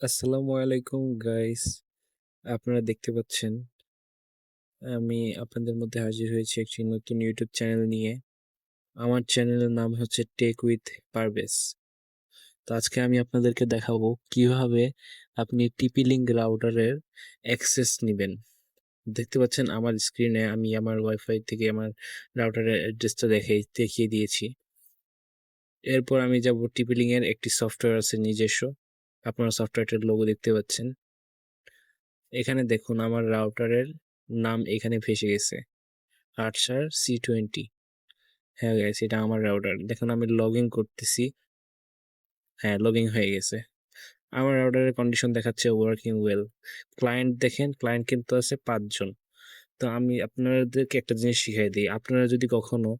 আসসালামু আলাইকুম গাইস। আপনারা দেখতে পাচ্ছেন আমি আপনাদের মধ্যে হাজির হয়েছি একটি নতুন ইউটিউব চ্যানেল নিয়ে। আমার চ্যানেলের নাম হচ্ছে টেক উইথ পারভেজ। তো আজকে আমি আপনাদেরকে দেখাবো কিভাবে আপনি টিপি লিঙ্ক রাউটারের অ্যাক্সেস নেবেন। দেখতে পাচ্ছেন আমার স্ক্রিনে আমি আমার ওয়াইফাই থেকে আমার রাউটারের অ্যাড্রেসটা দেখিয়ে দিয়েছি। এরপর আমি যাব টিপি লিঙ্কের একটি সফটওয়্যার আছে নিজস্ব। আপনারা সফটওয়্যারটার লোগো দেখতে পাচ্ছেন। এখানে দেখুন আমার রাউটারের নাম এখানে ভেসে গেছে, আর্চার C20। হ্যাঁ গাইস, এটা আমার রাউটার। দেখুন আমি লগ ইন করতেছি। হ্যাঁ, লগ ইন হয়ে গেছে। আমার রাউটারের কন্ডিশন দেখাচ্ছে ওয়ার্কিং ওয়েল। ক্লায়েন্ট দেখেন, ক্লায়েন্ট কিন্তু আছে 5 জন। তো আমি আপনাদেরকে একটা জিনিস শিখাই দিই। আপনারা যদি কখনো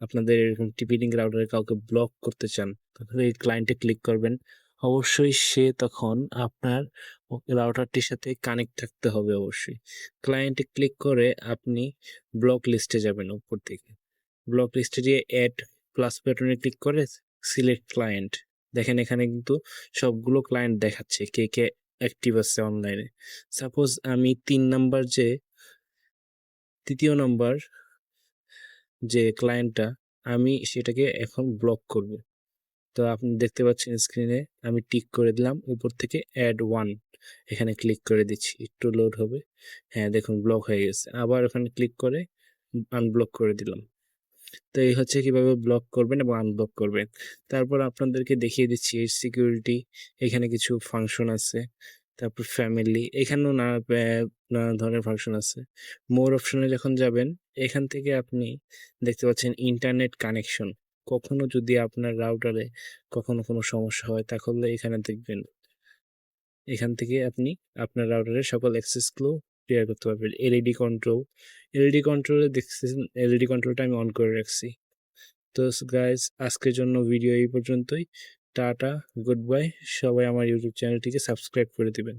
আপনাদের এরকম টিপি লিঙ্ক রাউটারে কাউকে ব্লক করতে চান, তাহলে এই ক্লায়েন্টে ক্লিক করবেন। অবশ্যই সে তখন আপনার রাউটারটির সাথে কানেক্ট থাকতে হবে অবশ্যই। ক্লায়েন্টে ক্লিক করে আপনি ব্লক লিস্টে যাবেন উপর থেকে। ব্লক লিস্টে গিয়ে অ্যাড প্লাস বাটনে ক্লিক করে সিলেক্ট ক্লায়েন্ট। দেখেন এখানে কিন্তু সবগুলো ক্লায়েন্ট দেখাচ্ছে কে কে অ্যাক্টিভ আছে অনলাইনে। সাপোজ আমি 3 নম্বর যে ক্লায়েন্টটা, আমি সেটাকে এখন ব্লক করব। তো আপনি দেখতে পাচ্ছেন স্ক্রিনে আমি টিক করে দিলাম, উপর থেকে অ্যাড ওয়ান এখানে ক্লিক করে দিচ্ছি, একটু লোড হবে। হ্যাঁ দেখুন ব্লক হয়ে গেছে। আবার ওখানে ক্লিক করে আনব্লক করে দিলাম। তো এই হচ্ছে কিভাবে ব্লক করবেন এবং আনব্লক করবেন। তারপর আপনাদেরকে দেখিয়ে দিচ্ছি এর সিকিউরিটি। এখানে কিছু ফাংশন আছে। তারপর ফ্যামিলি, এখানেও নানা ধরনের ফাংশন আছে। মোর অপশনে যখন যাবেন, এখান থেকে আপনি দেখতে পাচ্ছেন ইন্টারনেট কানেকশন। কখনো যদি আপনার রাউটারে কখনো কোনো সমস্যা হয়, তাহলে এখানে দেখবেন। এখান থেকে আপনি আপনার রাউটারের সকল অ্যাক্সেসগুলো ক্লিয়ার করতে পারবেন। এলইডি কন্ট্রোলে দেখতেছেন, এলইডি কন্ট্রোলটা আমি অন করে রাখছি। তো গাইস, আজকের জন্য ভিডিও এই পর্যন্তই। Tata, good bye. সবাই আমার ইউটিউব চ্যানেলটিকে সাবস্ক্রাইব করে দিবেন।